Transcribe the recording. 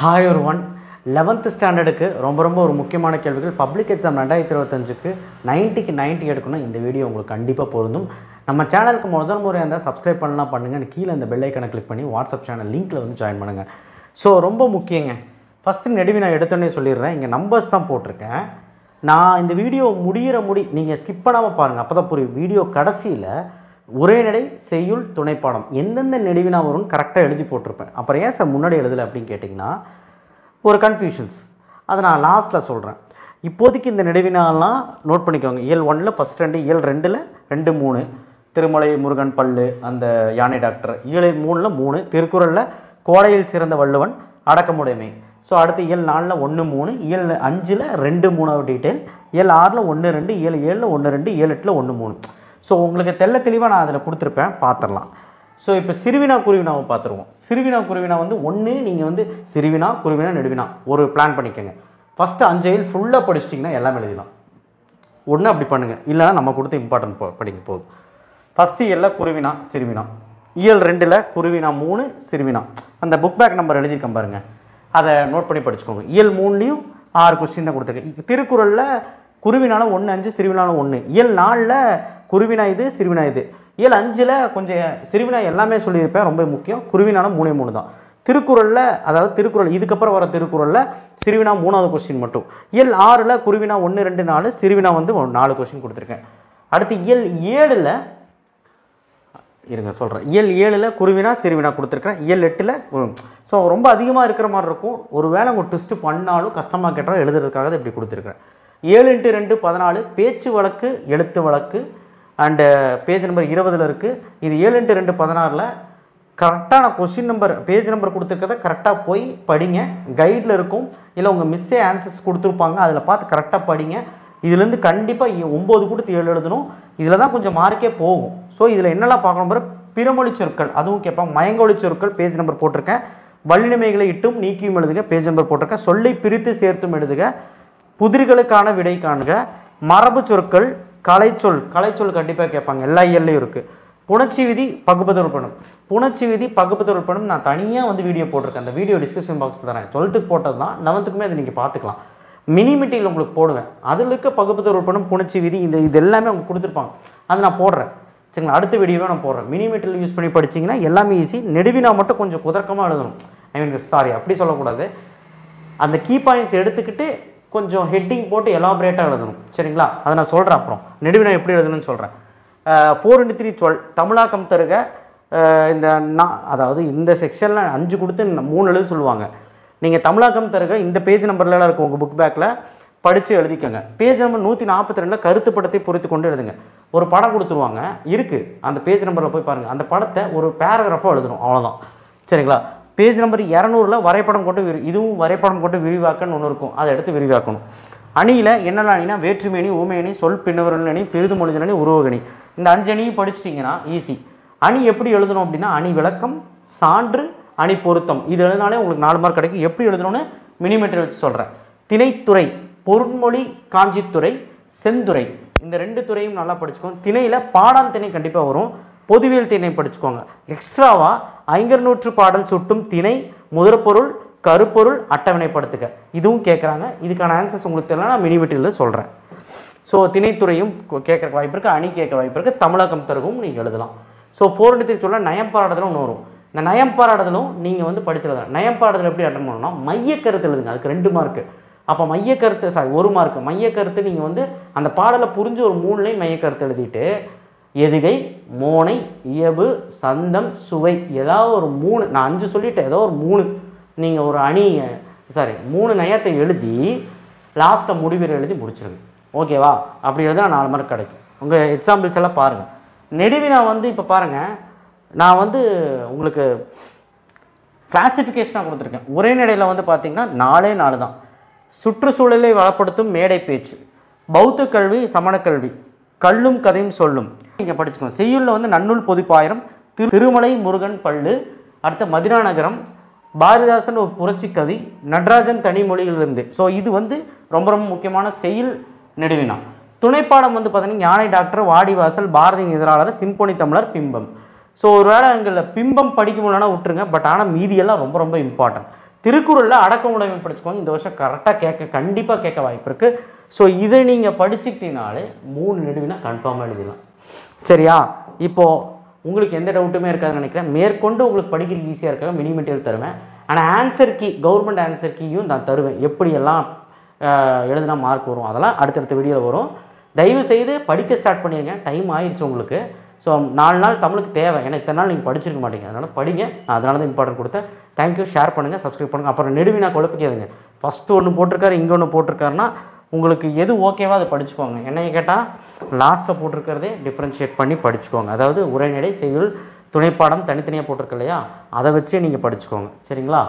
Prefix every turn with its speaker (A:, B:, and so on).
A: Hi everyone. 11th ஸ்டாண்டர்டுக்கு ரொம்ப ஒரு முக்கியமான கேள்விகள் பப்ளிக் எக்ஸாம் 2025க்கு 90க்கு 90 எடுக்கணும். இந்த வீடியோ உங்களுக்கு கண்டிப்பாக பொருந்தும். நம்ம சேனலுக்கு முதல் முறையாக இருந்தால் சப்ஸ்கிரைப் பண்ணலாம் பண்ணுங்கள். கீழே இந்த பெல் ஐக்கனை கிளிக் பண்ணி வாட்ஸ்அப் சேனல் லிங்க்கில் வந்து ஜாயின் பண்ணுங்கள். ஸோ ரொம்ப முக்கியங்க. ஃபஸ்ட்டு நெடுவி நான் எடுத்தோன்னே சொல்லிடுறேன். இங்கே நம்பர்ஸ் தான் போட்டிருக்கேன். நான் இந்த வீடியோ நீங்கள் ஸ்கிப் பண்ணாமல் பாருங்கள். அப்போ தான் புரியும். வீடியோ கடைசியில் உரைநடை செய்யுள் துணைப்பாடம் எந்தெந்த நெடுவினா வரும்னு கரெக்டாக எழுதி போட்டிருப்பேன். அப்புறம் ஏன் சார் முன்னாடி எழுதலை அப்படின்னு கேட்டிங்கன்னா ஒரு கன்ஃபியூஷன்ஸ், அதை நான் லாஸ்ட்டில் சொல்கிறேன். இப்போதைக்கு இந்த நெடுவினாலாம் நோட் பண்ணிக்கோங்க. இயல் 1ல் ஃபஸ்ட் 2, இயல் 2ல் 2, 3 திருமலை முருகன் பல்லு அந்த யானை டாக்டர், இயல் 3ல் 3 திருக்குறளில் கோடையில் சிறந்த வள்ளுவன் அடக்கமுடைமை. ஸோ அடுத்து இயல் 4ல் 1, 3 இயல் 5ல் 2, 3 டீட்டெயில், இயல் 6ல் 1, 2 இயல் 7ல் 1, 2 இயல் 8ல் 1, 3. ஸோ உங்களுக்கு தெளிவாக நான் அதில் கொடுத்துருப்பேன், பார்த்துடலாம். ஸோ இப்போ சிறுவினா குருவினாவை பார்த்துருவோம். சிறுவினா குருவினா வந்து ஒன்று நீங்கள் வந்து சிறுவினா குருவினா நெடுவினா ஒரு பிளான் பண்ணிக்கோங்க. ஃபஸ்ட்டு 5 இயல் ஃபுல்லாக படிச்சிட்டிங்கன்னா எல்லாமே எழுதலாம். ஒன்று அப்படி பண்ணுங்கள், இல்லைனா நம்ம கொடுத்த இம்பார்ட்டன்ட் படிக்க போதும். ஃபஸ்ட்டு இயலில் குருவினா சிறுவினா, இயல் 2ல் குருவினா 3 சிறுவினா, அந்த புக் பேக் நம்பர் எழுதியிருக்கேன் பாருங்கள், அதை நோட் பண்ணி படிச்சுக்கோங்க. இயல் 3லேயும் 6 கொஸ்டின் தான் கொடுத்துருக்கேன். திருக்குறளில் குருவினால 1, 5 சிறுவினால 1, இயல் 4ல் குருவினா இது சிறுவினா இது, இயல் 5ல் கொஞ்சம் சிறுவினா எல்லாமே சொல்லியிருப்பேன், ரொம்ப முக்கியம். குருவினால 3 3 தான். திருக்குறளில் அதாவது திருக்குறள் இதுக்கப்புறம் வர திருக்குறளில் சிறுவினா 3வது கொஸ்டின் மட்டும். இயல் 6ல் குருவினா 1, 2, 4 சிறுவினா வந்து 4 கொஸ்டின் கொடுத்துருக்கேன். அடுத்து இயல் 7ல் இருங்க சொல்கிறேன். இயல் 7ல் குருவினா சிறுவினா கொடுத்துருக்கேன். இயல் 8ல் ஸோ ரொம்ப அதிகமாக இருக்கிற மாதிரி இருக்கும். ஒரு வேளை உங்கள் டெஸ்ட்டு பண்ணாலும் கஷ்டமாக கேட்டாலும் எழுதுறதுக்காக இப்படி கொடுத்துருக்கேன். 7 × 2 14 பேச்சு வழக்கு எழுத்து வழக்கு அண்டு பேஜ் நம்பர் 20ல் இருக்குது. இது 7 × 2 16ல் கரெக்டான கொஸ்டின் நம்பர் பேஜ் நம்பர் கொடுத்துருக்கத கரெக்டாக போய் படிங்க. கைடில் இருக்கும், இல்லை உங்கள் மிஸ்ஸே ஆன்சர்ஸ் கொடுத்துருப்பாங்க, அதில் பார்த்து கரெக்டாக படிங்க. இதுலேருந்து கண்டிப்பாக 9 கொடுத்து 7 எழுதணும். இதில் தான் கொஞ்சம் மார்க்கே போகும். ஸோ இதில் என்னெல்லாம் பார்க்கணும் பாரு, பிறமொழி சொற்கள் அதுவும் கேட்பாங்க. மயங்கொழி சொற்கள் பேஜ் நம்பர் போட்டிருக்கேன். வல்லினமைகளை இட்டும் நீக்கியும் எழுதுக பேஜ் நம்பர் போட்டிருக்கேன். சொல்லை பிரித்து சேர்த்தும் எழுதுக. புதிர்களுக்கான விடை காண்க. மரபு சொற்கள், கலைச்சொல் கண்டிப்பாக கேட்பாங்க, எல்லா இயல்லையும் இருக்குது. புணர்ச்சி விதி பகுப்பதொரு படம், புணர்ச்சி விதி பகுப்பதொரு படம் நான் தனியாக வந்து வீடியோ போட்டிருக்கேன். அந்த வீடியோ டிஸ்கிரிப்ஷன் பாக்ஸில் தரேன். 12th போட்டது தான், 11th அதை நீங்கள் பார்த்துக்கலாம். மினி மீட்டிங்கில் உங்களுக்கு போடுவேன். அதில் இருக்க பகுப்பதொரு படம் புணர்ச்சி விதி இது எல்லாமே அவங்க கொடுத்துருப்பாங்க, அது நான் போடுறேன். சரிங்களா, அடுத்த வீடியோவே நான் போடுறேன். மினி மீட்டில் யூஸ் பண்ணி படிச்சிங்கன்னா எல்லாமே ஈஸி. நெடுவினா மட்டும் கொஞ்சம் குதர்க்கமாக எழுதணும். அப்படி சொல்லக்கூடாது. அந்த கீ பாயிண்ட்ஸ் எடுத்துக்கிட்டு கொஞ்சம் ஹெட்டிங் போட்டு எலாபரேட்டாக எழுதணும். சரிங்களா, அதை நான் சொல்கிறேன். அப்புறம் நெடுவினா எப்படி எழுதணும்னு சொல்கிறேன். 4 × 3 12 தமிழாக்கம் தருக. அதாவது இந்த செக்ஷனில் 5 கொடுத்து 3 எழுத சொல்லுவாங்க. நீங்கள் தமிழாக்கம் தருக இந்த பேஜ் நம்பர்லாம் இருக்கும் உங்கள் புக் பேக்கில், படித்து எழுதிக்கோங்க. பேஜ் நம்பர் 142ல் கருத்து படத்தை பொறுத்து கொண்டு எழுதுங்க. ஒரு படம் கொடுத்துருவாங்க இருக்குது, அந்த பேஜ் நம்பரில் போய் பாருங்கள். அந்த படத்தை ஒரு பேராகிராஃபாக எழுதணும், அவ்வளோதான். சரிங்களா, பேஜ் நம்பர் 200ல் வரைபடம் கொண்டு இதுவும் வரைபடம் கொண்டு விரிவாக்கன்னு ஒன்று இருக்கும், அதை எடுத்து விரிவாக்கணும். அணியில் என்னென்ன அணினா வேற்றுமை, ஊமை, சொல் பின்னவர்கள் அணி, பெரிதுமொழிதல் அணி, உருவகணி, இந்த 5 அணியும் படிச்சிட்டிங்கன்னா ஈஸி. அணி எப்படி எழுதணும் அப்படின்னா அணி விளக்கம், சான்று, அணி பொருத்தம், இது எழுதினாலே உங்களுக்கு 4 மார்க் கிடைக்கும். எப்படி எழுதணும்னு மினிமீட்டர் வச்சு சொல்கிறேன். திணைத்துறை பொருண்மொழி, காஞ்சித்துறை, செந்துறை, இந்த 2 துறையும் நல்லா படிச்சுக்கோங்க. திணையில் பாடான் திணை கண்டிப்பாக வரும். பொதுவியல் திணை படிச்சுக்கோங்க. எக்ஸ்ட்ராவாக 500 பாடல் சுட்டும் திணை, முதற்பொருள், கருப்பொருள், அட்டவணைப்படுத்துக, இதுவும் கேட்குறாங்க. இதுக்கான ஆன்சர்ஸ் உங்களுக்கு தெரியல, நான் மினிமீட்டரில் சொல்கிறேன். ஸோ திணைத்துறையும் கேட்குற வாய்ப்பு இருக்குது, அணி கேட்க வாய்ப்பு இருக்குது. தமிழகம் தருகவும் நீங்கள் எழுதலாம். ஸோ 4 × 3 சொல்ல நயம்பாராடுதலும் ஒன்று வரும். இந்த நயம்பாராடுதலும் நீங்கள் வந்து படிச்சிடலாம். நயம்பாராடுதல் எப்படி அட்டன் பண்ணணும்னா மையக்கருத்து எழுதுங்க, அதுக்கு 2 மார்க்கு. அப்போ மையக்கருத்து 1 மார்க்கு. மையக்கருத்து நீங்கள் வந்து அந்த பாடலை புரிஞ்சு ஒரு 3 லைன் மையக்கருத்து எழுதிட்டு எதுகை, மோனை, இயல்பு, சந்தம், சுவை, ஏதாவது ஒரு 3, நான் 5 சொல்லிவிட்டு ஏதோ ஒரு 3 நீங்கள் ஒரு 3 நயத்தை எழுதி லாஸ்ட்டில் முடிவில் எழுதி முடிச்சிருங்க. ஓகேவா, அப்படி எழுதினா 4 மார்க் கிடைக்கும். உங்கள் எக்ஸாம்பிள்ஸ் எல்லாம் பாருங்கள். நெடுவினா வந்து இப்போ பாருங்கள், நான் வந்து உங்களுக்கு கிளாசிஃபிகேஷனாக கொடுத்துருக்கேன். உரைநடையில் வந்து பார்த்திங்கன்னா 4 தான். சுற்றுச்சூழலை வளப்படுத்தும் மேடை பேச்சு, பௌத்த கல்வி, சமணக்கல்வி, கல்லும் கதையும் சொல்லும், நீங்கள் படிச்சுக்கோங்க. செய்யுளில் வந்து நன்னூல் பொதுப்பாயிரம், திருமலை முருகன் பல்லு, அடுத்த மதினா நகரம், பாரதிதாசன் ஒரு புரட்சி கவி, நடராஜன் தனி மொழியிலிருந்து. ஸோ இது வந்து ரொம்ப முக்கியமான செய்யுள் நெடுவினா. துணைப்பாடம் வந்து பார்த்தீங்கன்னா யானை டாக்டர், வாடிவாசல், பாரதியின் எதிராளர், சிம்பொனி தமிழர், பிம்பம். ஸோ ஒரு வேளை எங்களில் பிம்பம் படிக்க முடியலன்னா விட்டுருங்க, பட் ஆனால் மீதியெல்லாம் ரொம்ப இம்பார்ட்டன்ட். திருக்குறளில் அடக்கமுடைமை படிச்சுக்கோங்க. இந்த வருஷம் கரெக்டாக கண்டிப்பாக கேட்க வாய்ப்பு இருக்குது. ஸோ இதை நீங்கள் படிச்சுக்கிட்டீங்கனாலே 3 நெடுவினா கன்ஃபார்மாக எழுதிடலாம். சரியா? இப்போது உங்களுக்கு எந்த டவுட்டுமே இருக்காதுன்னு நினைக்கிறேன். மேற்கொண்டு உங்களுக்கு படிக்கிறதுக்கு ஈஸியாக இருக்காங்க மினி மெட்டீரியல் தருவேன். ஆனால் ஆன்சர் கீ, கவர்மெண்ட் ஆன்சர் கீயும் நான் தருவேன். எப்படியெல்லாம் எழுதினா மார்க் வரும் அதெல்லாம் அடுத்தடுத்த வீடியோவில் வரும். தயவு செய்து படிக்க ஸ்டார்ட் பண்ணிடுங்க. டைம் ஆயிடுச்சு உங்களுக்கு. ஸோ 4 நாள் தமிழுக்கு தேவை. ஏன்னா இத்தனை நாள் நீங்கள் படிச்சிருக்க மாட்டீங்க. அதனால் படிங்க. நான் அதனால தான் இம்பார்ட்டன்ட் கொடுத்தேன். தேங்க்யூ. ஷேர் பண்ணுங்கள், சப்ஸ்கிரைப் பண்ணுங்கள். அப்புறம் நெடுவினா குழப்பிக்காதுங்க. ஃபஸ்ட்டு ஒன்று போட்டிருக்காரு, இங்கே ஒன்று போட்டிருக்காருன்னா உங்களுக்கு எது ஓகேவா அதை படிச்சுக்கோங்க. என்னைய கேட்டால் லாஸ்ட்டில் போட்டிருக்கிறதே டிஃப்ரென்ஷியேட் பண்ணி படிச்சுக்கோங்க. அதாவது உரைநடை, செய்யுள், துணைப்பாடம் தனித்தனியாக போட்டிருக்கு இல்லையா, அதை வச்சே நீங்கள் படிச்சுக்கோங்க. சரிங்களா?